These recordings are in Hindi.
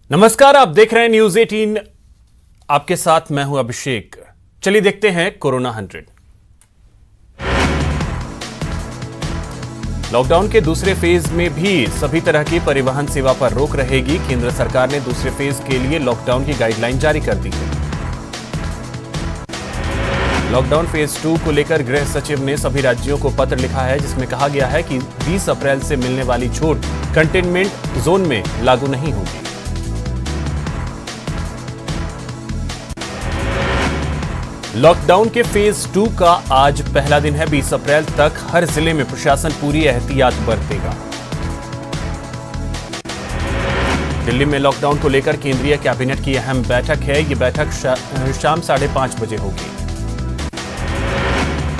नमस्कार, आप देख रहे हैं न्यूज 18। आपके साथ मैं हूं अभिषेक। चलिए देखते हैं कोरोना 100। लॉकडाउन के दूसरे फेज में भी सभी तरह की परिवहन सेवा पर रोक रहेगी। केंद्र सरकार ने दूसरे फेज के लिए लॉकडाउन की गाइडलाइन जारी कर दी है। लॉकडाउन फेज 2 को लेकर गृह सचिव ने सभी राज्यों को पत्र लिखा है, जिसमें कहा गया है कि 20 अप्रैल से मिलने वाली छूट कंटेनमेंट जोन में लागू नहीं होगी। लॉकडाउन के फेज 2 का आज पहला दिन है। 20 अप्रैल तक हर जिले में प्रशासन पूरी एहतियात बरतेगा। दिल्ली में लॉकडाउन को लेकर केंद्रीय कैबिनेट की अहम बैठक है। यह बैठक शाम 5:30 बजे होगी।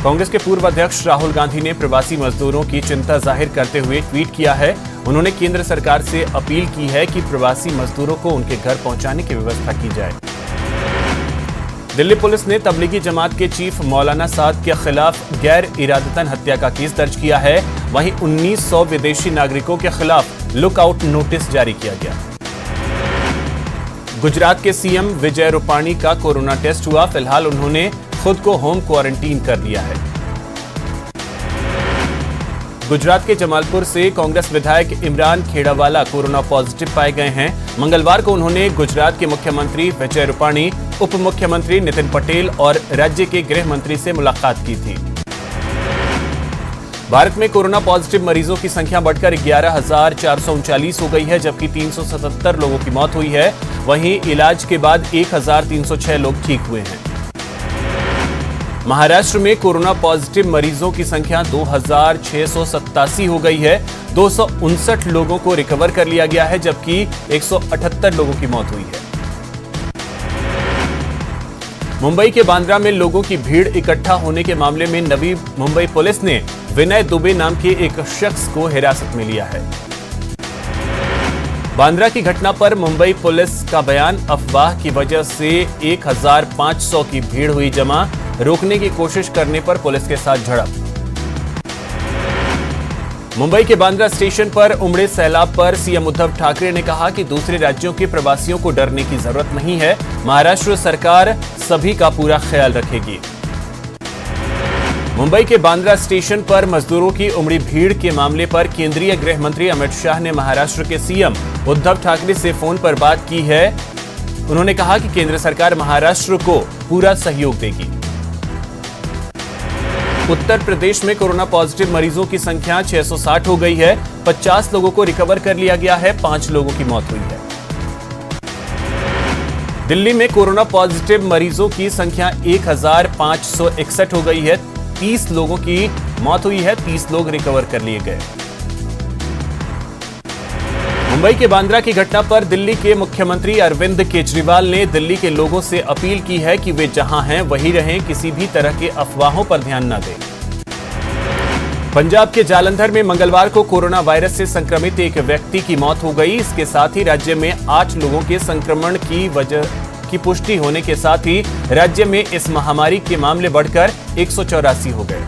कांग्रेस के पूर्व अध्यक्ष राहुल गांधी ने प्रवासी मजदूरों की चिंता जाहिर करते हुए ट्वीट किया है। उन्होंने केंद्र सरकार से अपील की है कि प्रवासी मजदूरों को उनके घर पहुंचाने की व्यवस्था की जाए। दिल्ली पुलिस ने तबलीगी जमात के चीफ मौलाना साद के खिलाफ गैर इरादतन हत्या का केस दर्ज किया है। वहीं 1900 विदेशी नागरिकों के खिलाफ लुकआउट नोटिस जारी किया गया। गुजरात के सीएम विजय रूपाणी का कोरोना टेस्ट हुआ। फिलहाल उन्होंने खुद को होम क्वारंटीन कर लिया है। गुजरात के जमालपुर से कांग्रेस विधायक इमरान खेड़ावाला कोरोना पॉजिटिव पाए गए हैं। मंगलवार को उन्होंने गुजरात के मुख्यमंत्री विजय रूपाणी, उप मुख्यमंत्री नितिन पटेल और राज्य के गृह मंत्री से मुलाकात की थी। भारत में कोरोना पॉजिटिव मरीजों की संख्या बढ़कर 11,439 हो गई है, जबकि 377 लोगों की मौत हुई है। वहीं इलाज के बाद 1,306 लोग ठीक हुए हैं। महाराष्ट्र में कोरोना पॉजिटिव मरीजों की संख्या 2,687 हो गई है। 259 लोगों को रिकवर कर लिया गया है, जबकि 178 लोगों की मौत हुई है। मुंबई के बांद्रा में लोगों की भीड़ इकट्ठा होने के मामले में नवी मुंबई पुलिस ने विनय दुबे नाम के एक शख्स को हिरासत में लिया है। बांद्रा की घटना पर मुंबई पुलिस का बयान, अफवाह की वजह से 1,500 की भीड़ हुई जमा। रोकने की कोशिश करने पर पुलिस के साथ झड़प। मुंबई के बांद्रा स्टेशन पर उमड़े सैलाब पर सीएम उद्धव ठाकरे ने कहा कि दूसरे राज्यों के प्रवासियों को डरने की जरूरत नहीं है। महाराष्ट्र सरकार सभी का पूरा ख्याल रखेगी। मुंबई के बांद्रा स्टेशन पर मजदूरों की उमड़ी भीड़ के मामले पर केंद्रीय गृह मंत्री अमित शाह ने महाराष्ट्र के सीएम उद्धव ठाकरे से फोन पर बात की है। उन्होंने कहा कि केंद्र सरकार महाराष्ट्र को पूरा सहयोग देगी। उत्तर प्रदेश में कोरोना पॉजिटिव मरीजों की संख्या 660 हो गई है। 50 लोगों को रिकवर कर लिया गया है। 5 लोगों की मौत हुई है। दिल्ली में कोरोना पॉजिटिव मरीजों की संख्या 1,561 हो गई है। 30 लोगों की मौत हुई है। 30 लोग रिकवर कर लिए गए। मुंबई के बांद्रा की घटना पर दिल्ली के मुख्यमंत्री अरविंद केजरीवाल ने दिल्ली के लोगों से अपील की है कि वे जहां हैं वहीं रहें, किसी भी तरह के अफवाहों पर ध्यान न दें। पंजाब के जालंधर में मंगलवार को कोरोना वायरस से संक्रमित एक व्यक्ति की मौत हो गई। इसके साथ ही राज्य में 8 लोगों के संक्रमण की पुष्टि होने के साथ ही राज्य में इस महामारी के मामले बढ़कर 184 हो गए।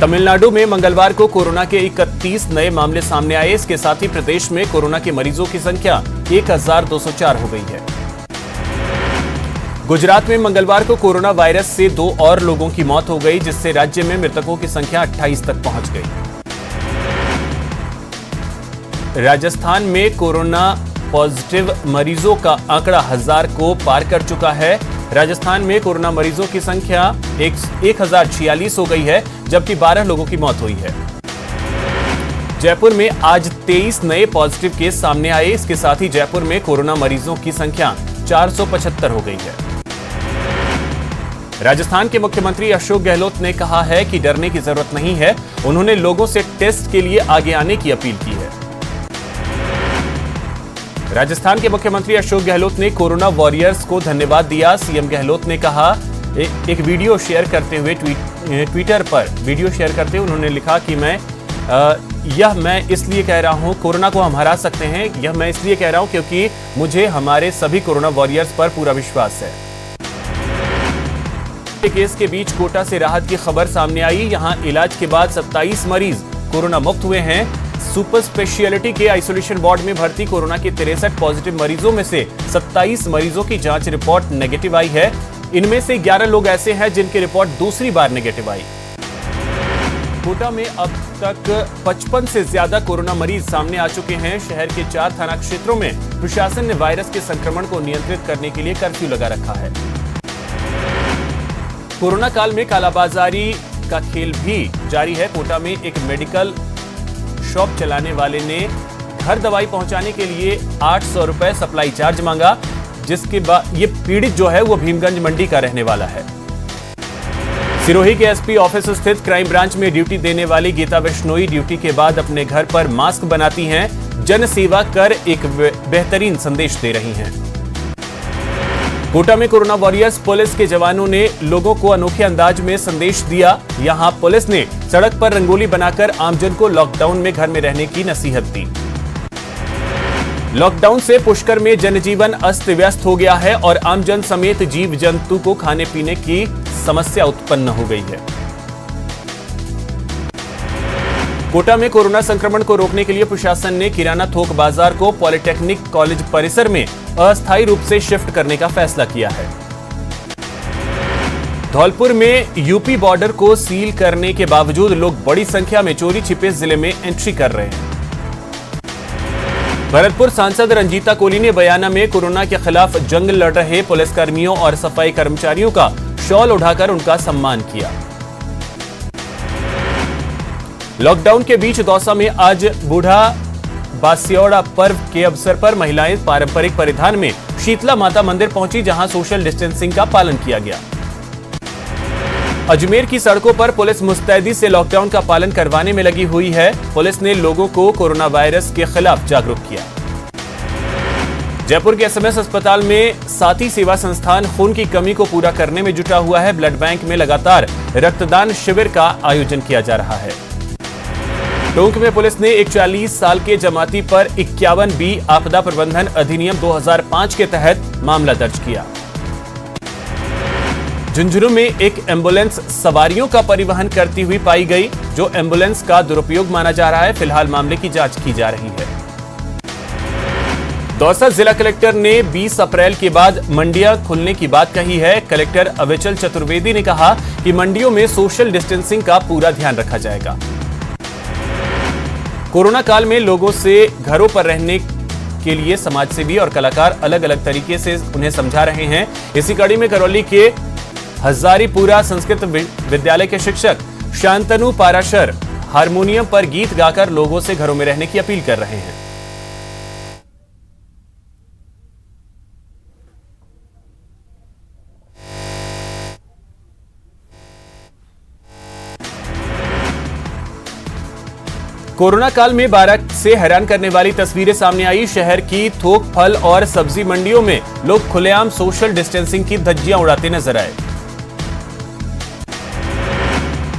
तमिलनाडु में मंगलवार को कोरोना के 31 नए मामले सामने आए। इसके साथ ही प्रदेश में कोरोना के मरीजों की संख्या 1,204 हो गई है। गुजरात में मंगलवार को कोरोना वायरस से 2 और लोगों की मौत हो गई, जिससे राज्य में मृतकों की संख्या 28 तक पहुंच गई। राजस्थान में कोरोना पॉजिटिव मरीजों का आंकड़ा 1000 को पार कर चुका है। राजस्थान में कोरोना मरीजों की संख्या 1,046 हो गई है, जबकि 12 लोगों की मौत हुई है। जयपुर में आज 23 नए पॉजिटिव केस सामने आए। इसके साथ ही जयपुर में कोरोना मरीजों की संख्या 475 हो गई है। राजस्थान के मुख्यमंत्री अशोक गहलोत ने कहा है कि डरने की जरूरत नहीं है। उन्होंने लोगों से टेस्ट के लिए आगे आने की अपील की है। राजस्थान के मुख्यमंत्री अशोक गहलोत ने कोरोना वॉरियर्स को धन्यवाद दिया। सीएम गहलोत ने कहा, एक वीडियो शेयर करते हुए ट्विटर पर वीडियो शेयर करते हुए उन्होंने लिखा कि मैं इसलिए कह रहा हूं, कोरोना को हम हरा सकते हैं। यह मैं इसलिए कह रहा हूं क्योंकि मुझे हमारे सभी कोरोना वॉरियर्स पर पूरा विश्वास है। केस के बीच कोटा से राहत की खबर सामने आई। यहां इलाज के बाद 27 मरीज कोरोना मुक्त हुए हैं। सुपर स्पेशियलिटी के आइसोलेशन वार्ड में भर्ती कोरोना के 63 पॉजिटिव मरीजों में से 27 मरीजों की जांच रिपोर्ट नेगेटिव आई है। इनमें से 11 लोग ऐसे हैं जिनकी रिपोर्ट दूसरी बार नेगेटिव आई। कोटा में अब तक 55 से ज्यादा कोरोना मरीज सामने आ चुके हैं। शहर के 4 थाना क्षेत्रों में प्रशासन ने वायरस के संक्रमण को नियंत्रित करने के लिए कर्फ्यू लगा रखा है। कोरोना काल में कालाबाजारी का खेल भी जारी है। कोटा में एक मेडिकल शॉप चलाने वाले ने घर दवाई पहुंचाने के लिए 800 रुपए सप्लाई चार्ज मांगा, जिसके बाद ये पीड़ित जो है वो भीमगंज मंडी का रहने वाला है। सिरोही के एसपी ऑफिस स्थित क्राइम ब्रांच में ड्यूटी देने वाली गीता बिश्नोई ड्यूटी के बाद अपने घर पर मास्क बनाती हैं। जन सेवा कर एक बेहतरीन संदेश दे रही हैं। कोटा में कोरोना वॉरियर्स पुलिस के जवानों ने लोगों को अनोखे अंदाज में संदेश दिया। यहां पुलिस ने सड़क पर रंगोली बनाकर आमजन को लॉकडाउन में घर में रहने की नसीहत दी। लॉकडाउन से पुष्कर में जनजीवन अस्त व्यस्त हो गया है और आमजन समेत जीव जंतु को खाने पीने की समस्या उत्पन्न हो गई है। कोटा में कोरोना संक्रमण को रोकने के लिए प्रशासन ने किराना थोक बाजार को पॉलिटेक्निक कॉलेज परिसर में अस्थायी रूप से शिफ्ट करने का फैसला किया है। धौलपुर में यूपी बॉर्डर को सील करने के बावजूद लोग बड़ी संख्या में चोरी छिपे जिले में एंट्री कर रहे हैं। भरतपुर सांसद रंजीता कोली ने बयाना में कोरोना के खिलाफ जंग लड़ रहे पुलिसकर्मियों और सफाई कर्मचारियों का शॉल उठाकर उनका सम्मान किया। लॉकडाउन के बीच दौसा में आज बूढ़ा बास्योड़ा पर्व के अवसर पर महिलाएं पारंपरिक परिधान में शीतला माता मंदिर पहुंची, जहां सोशल डिस्टेंसिंग का पालन किया गया। अजमेर की सड़कों पर पुलिस मुस्तैदी से लॉकडाउन का पालन करवाने में लगी हुई है। पुलिस ने लोगों को कोरोना वायरस के खिलाफ जागरूक किया। जयपुर के एसएमएस अस्पताल में साथी सेवा संस्थान खून की कमी को पूरा करने में जुटा हुआ है। ब्लड बैंक में लगातार रक्तदान शिविर का आयोजन किया जा रहा है। टोंक में पुलिस ने एक 40 साल के जमाती पर 51B आपदा प्रबंधन अधिनियम 2005 के तहत मामला दर्ज किया। झुंझुनू में एक एम्बुलेंस सवारियों का परिवहन करती हुई पाई गई, जो एम्बुलेंस का दुरुपयोग माना जा रहा है। फिलहाल मामले की जांच की जा रही है। दौसा जिला कलेक्टर ने 20 अप्रैल के बाद मंडियां खुलने की बात कही है। कलेक्टर अविचल चतुर्वेदी ने कहा कि मंडियों में सोशल डिस्टेंसिंग का पूरा ध्यान रखा जाएगा। कोरोना काल में लोगों से घरों पर रहने के लिए समाजसेवी और कलाकार अलग अलग तरीके से उन्हें समझा रहे हैं। इसी कड़ी में करौली के हजारीपुरा संस्कृत विद्यालय के शिक्षक शांतनु पाराशर हारमोनियम पर गीत गाकर लोगों से घरों में रहने की अपील कर रहे हैं। कोरोना काल में बारात से हैरान करने वाली तस्वीरें सामने आई। शहर की थोक फल और सब्जी मंडियों में लोग खुलेआम सोशल डिस्टेंसिंग की धज्जियां उड़ाते नजर आए।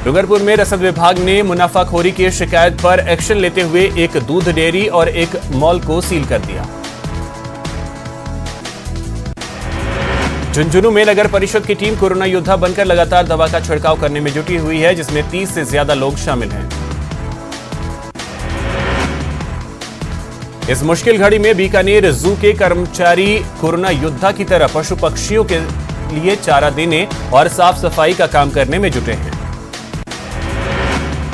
डूंगरपुर में रसद विभाग ने मुनाफाखोरी की शिकायत पर एक्शन लेते हुए एक दूध डेयरी और एक मॉल को सील कर दिया। झुंझुनू में नगर परिषद की टीम कोरोना योद्धा बनकर लगातार दवा का छिड़काव करने में जुटी हुई है, जिसमें 30 से ज्यादा लोग शामिल हैं। इस मुश्किल घड़ी में बीकानेर जू के कर्मचारी कोरोना योद्धा की तरह पशु पक्षियों के लिए चारा देने और साफ सफाई का काम करने में जुटे हैं।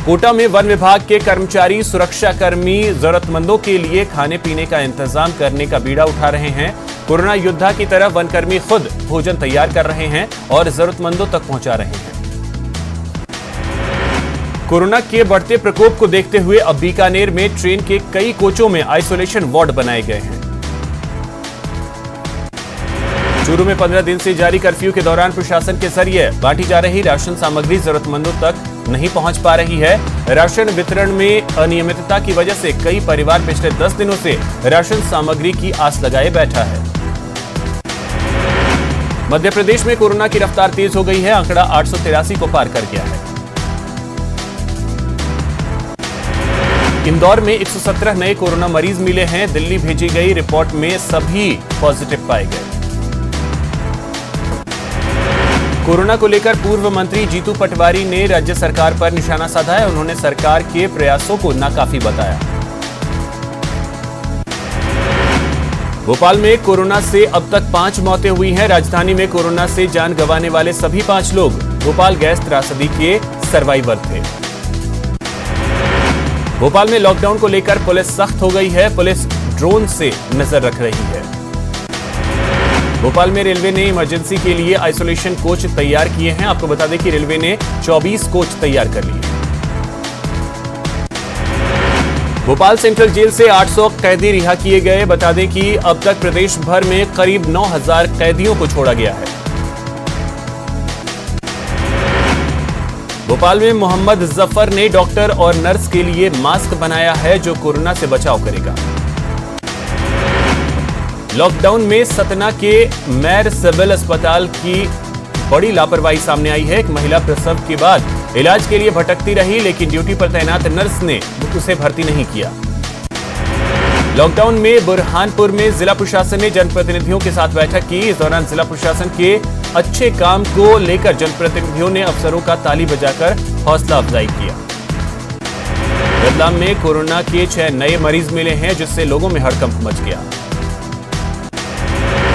कोटा में वन विभाग के कर्मचारी सुरक्षाकर्मी जरूरतमंदों के लिए खाने पीने का इंतजाम करने का बीड़ा उठा रहे हैं। कोरोना योद्धा की तरह वनकर्मी खुद भोजन तैयार कर रहे हैं और जरूरतमंदों तक पहुंचा रहे हैं। कोरोना के बढ़ते प्रकोप को देखते हुए अब बीकानेर में ट्रेन के कई कोचों में आइसोलेशन वार्ड बनाए गए हैं। चूरू में 15 दिन से जारी कर्फ्यू के दौरान प्रशासन के जरिए बांटी जा रही राशन सामग्री जरूरतमंदों तक नहीं पहुंच पा रही है। राशन वितरण में अनियमितता की वजह से कई परिवार पिछले 10 दिनों से राशन सामग्री की आस लगाए बैठा है। मध्य प्रदेश में कोरोना की रफ्तार तेज हो गई है। आंकड़ा 883 को पार कर गया है। इंदौर में 117 नए कोरोना मरीज मिले हैं। दिल्ली भेजी गई रिपोर्ट में सभी पॉजिटिव पाए गए। कोरोना को लेकर पूर्व मंत्री जीतू पटवारी ने राज्य सरकार पर निशाना साधा है। उन्होंने सरकार के प्रयासों को नाकाफी बताया। भोपाल में कोरोना से अब तक 5 मौतें हुई हैं। राजधानी में कोरोना से जान गंवाने वाले सभी 5 लोग भोपाल गैस त्रासदी के सर्वाइवर थे। भोपाल में लॉकडाउन को लेकर पुलिस सख्त हो गई है। पुलिस ड्रोन से नजर रख रही है। भोपाल में रेलवे ने इमरजेंसी के लिए आइसोलेशन कोच तैयार किए हैं। आपको बता दें कि रेलवे ने 24 कोच तैयार कर लिए। भोपाल सेंट्रल जेल से 800 कैदी रिहा किए गए। बता दें कि अब तक प्रदेश भर में करीब 9000 कैदियों को छोड़ा गया है। भोपाल में मोहम्मद जफर ने डॉक्टर और नर्स के लिए मास्क बनाया है जो कोरोना से बचाव करेगा। लॉकडाउन में सतना के मैर सिविल अस्पताल की बड़ी लापरवाही सामने आई है। एक महिला प्रसव के बाद इलाज के लिए भटकती रही, लेकिन ड्यूटी पर तैनात नर्स ने उसे भर्ती नहीं किया। लॉकडाउन में बुरहानपुर में जिला प्रशासन ने जनप्रतिनिधियों के साथ बैठक की। इस दौरान जिला प्रशासन के अच्छे काम को लेकर जनप्रतिनिधियों ने अफसरों का ताली बजाकर हौसला अफजाई किया। रतलाम में कोरोना के 6 नए मरीज मिले हैं, जिससे लोगों में हड़कंप मच गया।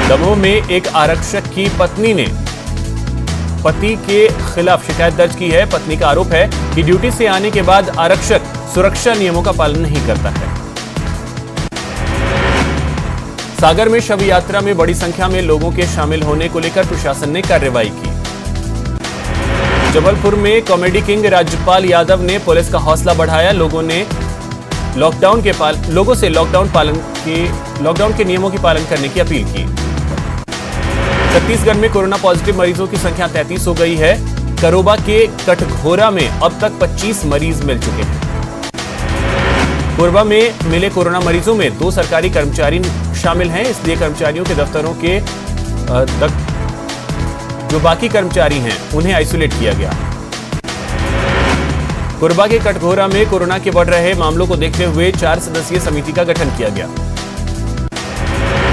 दमोह में एक आरक्षक की पत्नी ने पति के खिलाफ शिकायत दर्ज की है। पत्नी का आरोप है कि ड्यूटी से आने के बाद आरक्षक सुरक्षा नियमों का पालन नहीं करता है। सागर में शव यात्रा में बड़ी संख्या में लोगों के शामिल होने को लेकर प्रशासन ने कार्रवाई की। जबलपुर में कॉमेडी किंग राज्यपाल यादव ने पुलिस का हौसला बढ़ाया। लोगों से लॉकडाउन के नियमों की पालन करने की अपील की। छत्तीसगढ़ में कोरोना पॉजिटिव मरीजों की संख्या 33 हो गई है। करोबा के कटघोरा में अब तक 25 मरीज मिल चुके हैं। कोरबा में मिले कोरोना मरीजों में 2 सरकारी कर्मचारी शामिल हैं, इसलिए कर्मचारियों के दफ्तरों के जो बाकी कर्मचारी हैं उन्हें आइसोलेट किया गया। कोरबा के कटघोरा में कोरोना के बढ़ रहे मामलों को देखते हुए 4 सदस्यीय समिति का गठन किया गया।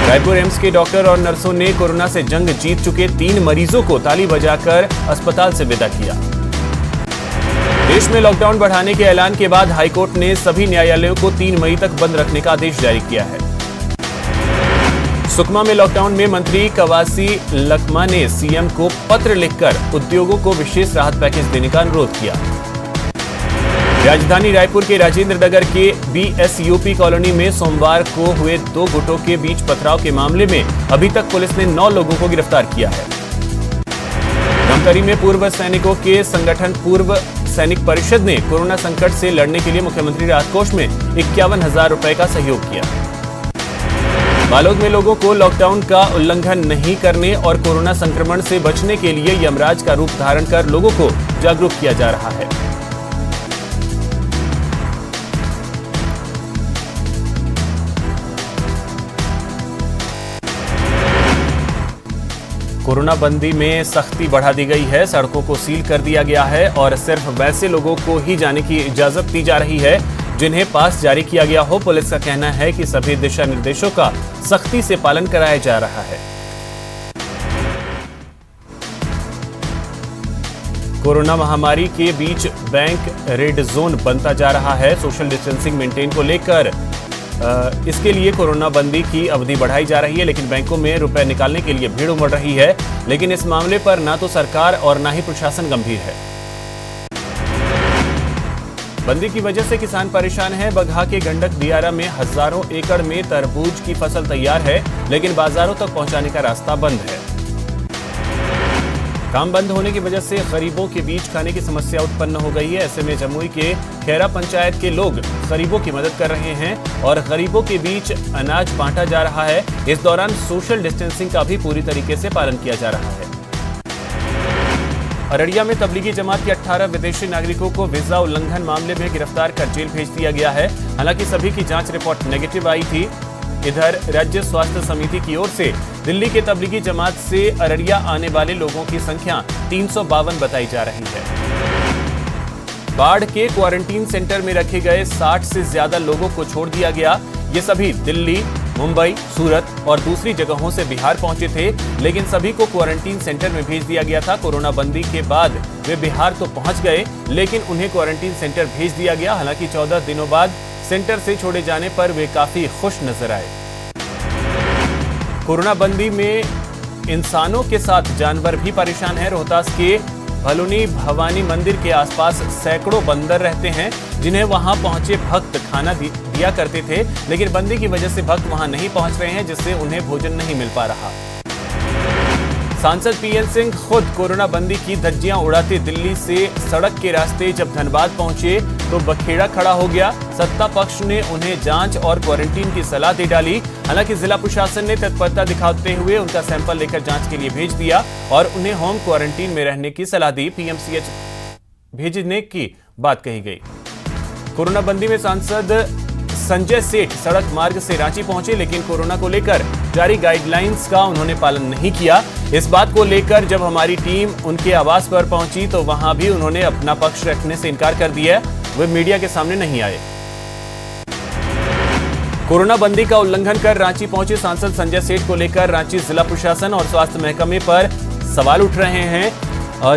रायपुर एम्स के डॉक्टर और नर्सों ने कोरोना से जंग जीत चुके 3 मरीजों को ताली बजाकर अस्पताल से विदा किया। देश में लॉकडाउन बढ़ाने के ऐलान के बाद हाईकोर्ट ने सभी न्यायालयों को 3 मई तक बंद रखने का आदेश जारी किया है। सुकमा में लॉकडाउन में मंत्री कवासी लखमा ने सीएम को पत्र लिखकर उद्योगों को विशेष राहत पैकेज देने का अनुरोध किया। राजधानी रायपुर के राजेंद्र नगर के बीएसयूपी कॉलोनी में सोमवार को हुए 2 गुटों के बीच पथराव के मामले में अभी तक पुलिस ने 9 लोगों को गिरफ्तार किया है। धमतरी में पूर्व सैनिकों के संगठन पूर्व सैनिक परिषद ने कोरोना संकट से लड़ने के लिए मुख्यमंत्री राहत कोष में 51,000 रुपए का सहयोग किया। बालोद में लोगों को लॉकडाउन का उल्लंघन नहीं करने और कोरोना संक्रमण से बचने के लिए यमराज का रूप धारण कर लोगों को जागरूक किया जा रहा है। कोरोना बंदी में सख्ती बढ़ा दी गई है। सड़कों को सील कर दिया गया है और सिर्फ वैसे लोगों को ही जाने की इजाजत दी जा रही है जिन्हें पास जारी किया गया हो। पुलिस का कहना है कि सभी दिशा निर्देशों का सख्ती से पालन कराया जा रहा है। कोरोना महामारी के बीच बैंक रेड जोन बनता जा रहा है। सोशल डिस्टेंसिंग मेंटेन को लेकर इसके लिए कोरोना बंदी की अवधि बढ़ाई जा रही है, लेकिन बैंकों में रुपए निकालने के लिए भीड़ उमड़ रही है। लेकिन इस मामले पर ना तो सरकार और ना ही प्रशासन गंभीर है। बंदी की वजह से किसान परेशान है। बगहा के गंडक दियारा में हजारों एकड़ में तरबूज की फसल तैयार है, लेकिन बाजारों तक पहुंचाने का रास्ता बंद है। काम बंद होने की वजह से गरीबों के बीच खाने की समस्या उत्पन्न हो गई है। ऐसे में जमुई के खैरा पंचायत के लोग गरीबों की मदद कर रहे हैं और गरीबों के बीच अनाज बांटा जा रहा है। इस दौरान सोशल डिस्टेंसिंग का भी पूरी तरीके से पालन किया जा रहा है। अररिया में तबलीगी जमात के 18 विदेशी नागरिकों को वीजा उल्लंघन मामले में गिरफ्तार कर जेल भेज दिया गया है। हालांकि सभी की जांच रिपोर्ट नेगेटिव आई थी। इधर राज्य स्वास्थ्य समिति की ओर से दिल्ली के तबलीगी जमात से अररिया आने वाले लोगों की संख्या 352 बताई जा रही है। बाढ़ के क्वारंटीन सेंटर में रखे गए 60 से ज्यादा लोगों को छोड़ दिया गया। ये सभी दिल्ली, मुंबई, सूरत और दूसरी जगहों से बिहार पहुंचे थे, लेकिन सभी को क्वारंटीन सेंटर में भेज दिया गया था। कोरोना बंदी के बाद वे बिहार तो पहुंच गए, लेकिन उन्हें क्वारंटीन सेंटर भेज दिया गया। हालांकि 14 दिनों बाद सेंटर से छोड़े जाने पर वे काफी खुश नजर आए। कोरोना बंदी में इंसानों के साथ जानवर भी परेशान हैं। रोहतास के भलुनी भवानी मंदिर के आसपास सैकड़ों बंदर रहते हैं, जिन्हें वहां पहुंचे भक्त खाना दिया करते थे, लेकिन बंदी की वजह से भक्त वहां नहीं पहुंच रहे हैं, जिससे उन्हें भोजन नहीं मिल पा रहा। सांसद पीएन सिंह खुद कोरोना बंदी की धज्जियां उड़ाते दिल्ली से सड़क के रास्ते जब धनबाद पहुंचे तो बखेड़ा खड़ा हो गया। सत्ता पक्ष ने उन्हें जांच और क्वारंटीन की सलाह दे डाली। हालांकि जिला प्रशासन ने तत्परता दिखाते हुए उनका सैंपल लेकर जांच के लिए भेज दिया और उन्हें होम क्वारंटीन में रहने की सलाह दी। पीएमसीएच भेजने की बात कही गई। कोरोना बंदी में सांसद संजय सेठ सड़क मार्ग से रांची पहुंचे, लेकिन कोरोना को लेकर जारी गाइडलाइंस का उन्होंने पालन नहीं किया। इस बात को लेकर जब हमारी टीम उनके आवास पर पहुंची तो वहां भी उन्होंने अपना पक्ष रखने से इनकार कर दिया। वे मीडिया के सामने नहीं आए। कोरोना बंदी का उल्लंघन कर रांची पहुंचे सांसद संजय सेठ को लेकर रांची जिला प्रशासन और स्वास्थ्य महकमे पर सवाल उठ रहे हैं।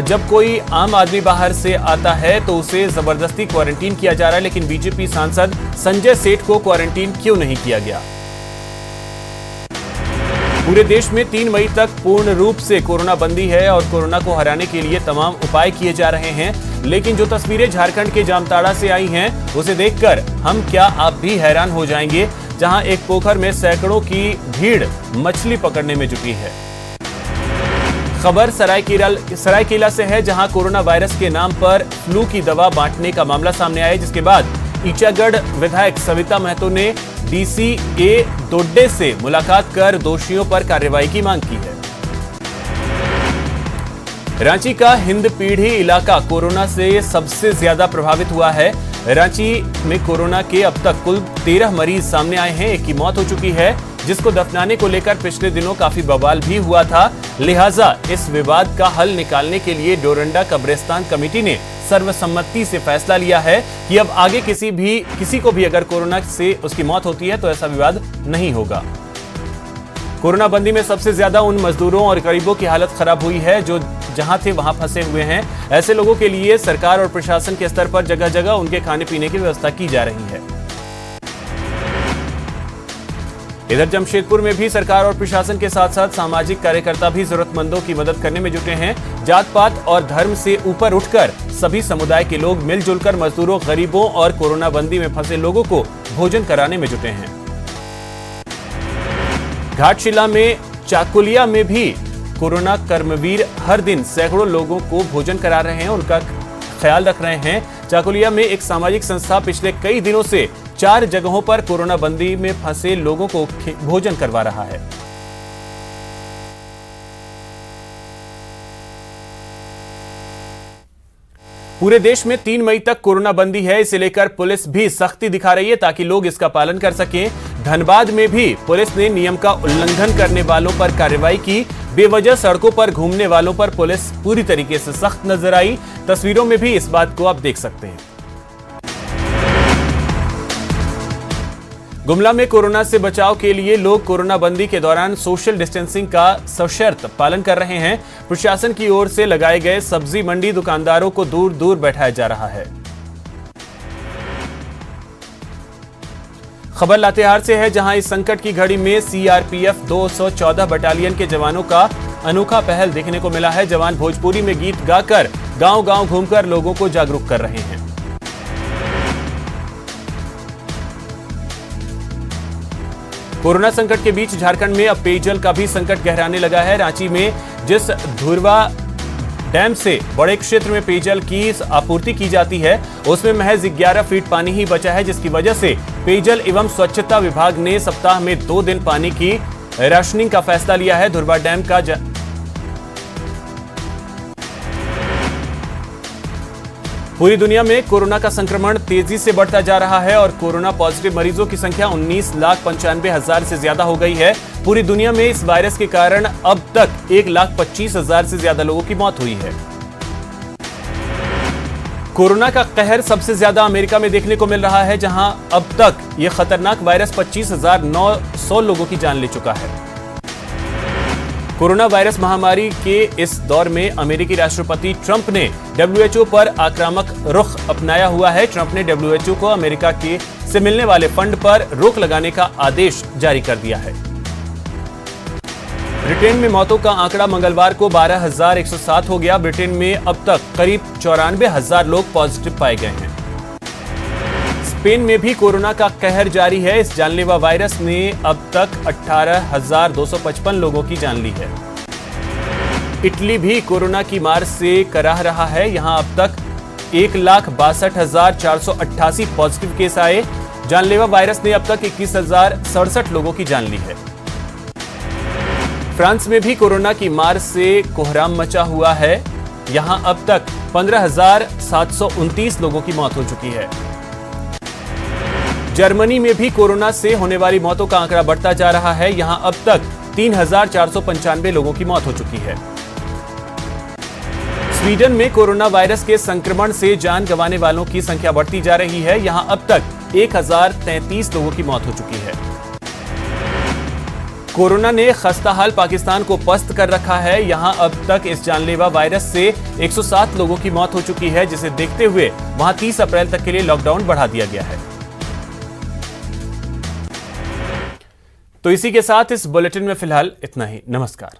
जब कोई आम आदमी बाहर से आता है तो उसे जबरदस्ती क्वारंटीन किया जा रहा है, लेकिन बीजेपी सांसद संजय सेठ को क्वारंटीन क्यों नहीं किया गया? पूरे देश में 3 मई तक पूर्ण रूप से कोरोना बंदी है और कोरोना को हराने के लिए तमाम उपाय किए जा रहे हैं, लेकिन जो तस्वीरें झारखंड के जामताड़ा से आई हैं, उसे देखकर हम क्या आप भी हैरान हो जाएंगे, जहां एक पोखर में सैकड़ों की भीड़ मछली पकड़ने में जुटी है। खबर सरायकेला से है, जहां कोरोना वायरस के नाम पर फ्लू की दवा बांटने का मामला सामने आया, जिसके बाद ईचागढ़ विधायक सविता महतो ने डीसी ए दोड्डे से मुलाकात कर दोषियों पर कार्रवाई की मांग की है। रांची का हिंदपीढ़ी इलाका कोरोना से सबसे ज्यादा प्रभावित हुआ है। रांची में कोरोना के अब तक कुल 13 मरीज सामने आए हैं। एक की मौत हो चुकी है, जिसको दफनाने को लेकर पिछले दिनों काफी बवाल भी हुआ था। लिहाजा इस विवाद का हल निकालने के लिए डोरंडा कब्रिस्तान कमेटी ने सर्वसम्मति से फैसला लिया है कि अब आगे किसी को भी अगर कोरोना से उसकी मौत होती है तो ऐसा विवाद नहीं होगा। कोरोना बंदी में सबसे ज्यादा उन मजदूरों और गरीबों की हालत खराब हुई है जो जहां थे वहां फंसे हुए हैं। ऐसे लोगों के लिए सरकार और प्रशासन के स्तर पर जगह जगह उनके खाने पीने की व्यवस्था की जा रही है। इधर जमशेदपुर में भी सरकार और प्रशासन के साथ साथ सामाजिक कार्यकर्ता भी जरूरतमंदों की मदद करने में जुटे हैं। जात पात और धर्म से ऊपर उठकर सभी समुदाय के लोग मिलजुल कर मजदूरों, गरीबों और कोरोना बंदी में फंसे लोगों को भोजन कराने में जुटे हैं। घाटशिला में चाकुलिया में भी कोरोना कर्मवीर हर दिन सैकड़ों लोगों को भोजन करा रहे हैं, उनका ख्याल रख रहे हैं। चाकुलिया में एक सामाजिक संस्था पिछले कई दिनों से 4 जगहों पर कोरोना बंदी में फंसे लोगों को भोजन करवा रहा है। पूरे देश में 3 मई तक कोरोना बंदी है, इसे लेकर पुलिस भी सख्ती दिखा रही है ताकि लोग इसका पालन कर सकें। धनबाद में भी पुलिस ने नियम का उल्लंघन करने वालों पर कार्रवाई की। बेवजह सड़कों पर घूमने वालों पर पुलिस पूरी तरीके से सख्त नजर आई। तस्वीरों में भी इस बात को आप देख सकते हैं। गुमला में कोरोना से बचाव के लिए लोग कोरोना बंदी के दौरान सोशल डिस्टेंसिंग का सशर्त पालन कर रहे हैं। प्रशासन की ओर से लगाए गए सब्जी मंडी दुकानदारों को दूर दूर बैठाया जा रहा है। खबर लातेहार से है, जहां इस संकट की घड़ी में सीआरपीएफ 214 बटालियन के जवानों का अनोखा पहल देखने को मिला है। जवान भोजपुरी में गीत गाकर गांव-गांव घूमकर लोगों को जागरूक कर रहे हैं। कोरोना संकट के बीच झारखंड में अब पेयजल का भी संकट गहराने लगा है। रांची में जिस धुरवा डैम से बड़े क्षेत्र में पेयजल की आपूर्ति की जाती है, उसमें महज 11 फीट पानी ही बचा है, जिसकी वजह से पेयजल एवं स्वच्छता विभाग ने सप्ताह में 2 दिन पानी की राशनिंग का फैसला लिया है। धुरवा डैम का पूरी दुनिया में कोरोना का संक्रमण तेजी से बढ़ता जा रहा है और कोरोना पॉजिटिव मरीजों की संख्या 19,95,000 से ज्यादा हो गई है। पूरी दुनिया में इस वायरस के कारण अब तक 1,25,000 से ज्यादा लोगों की मौत हुई है। कोरोना का कहर सबसे ज्यादा अमेरिका में देखने को मिल रहा है, जहां अब तक यह खतरनाक वायरस 25,900 लोगों की जान ले चुका है। कोरोना वायरस महामारी के इस दौर में अमेरिकी राष्ट्रपति ट्रंप ने डब्ल्यूएचओ पर आक्रामक रुख अपनाया हुआ है। ट्रंप ने डब्ल्यूएचओ को अमेरिका से मिलने वाले फंड पर रोक लगाने का आदेश जारी कर दिया है। ब्रिटेन में मौतों का आंकड़ा मंगलवार को 12,107 हो गया। ब्रिटेन में अब तक करीब 94,000 लोग पॉजिटिव पाए गए हैं। स्पेन में भी कोरोना का कहर जारी है। इस जानलेवा वायरस ने अब तक 18,255 लोगों की जान ली है। इटली भी कोरोना की मार से कराह रहा है। यहां अब तक 1,62,488 पॉजिटिव केस आए। जानलेवा वायरस ने अब तक 21,067 लोगों की जान ली है। फ्रांस में भी कोरोना की मार से कोहराम मचा हुआ है। यहां अब तक 15,729 लोगों की मौत हो चुकी है। जर्मनी में भी कोरोना से होने वाली मौतों का आंकड़ा बढ़ता जा रहा है। यहां अब तक 3,495 लोगों की मौत हो चुकी है। स्वीडन में कोरोना वायरस के संक्रमण से जान गंवाने वालों की संख्या बढ़ती जा रही है। यहां अब तक 1,033 लोगों की मौत हो चुकी है। कोरोना ने खस्ताहाल पाकिस्तान को पस्त कर रखा है। यहां अब तक इस जानलेवा वायरस से 107 लोगों की मौत हो चुकी है, जिसे देखते हुए वहां 30 अप्रैल तक के लिए लॉकडाउन बढ़ा दिया गया है। तो इसी के साथ इस बुलेटिन में फिलहाल इतना ही। नमस्कार।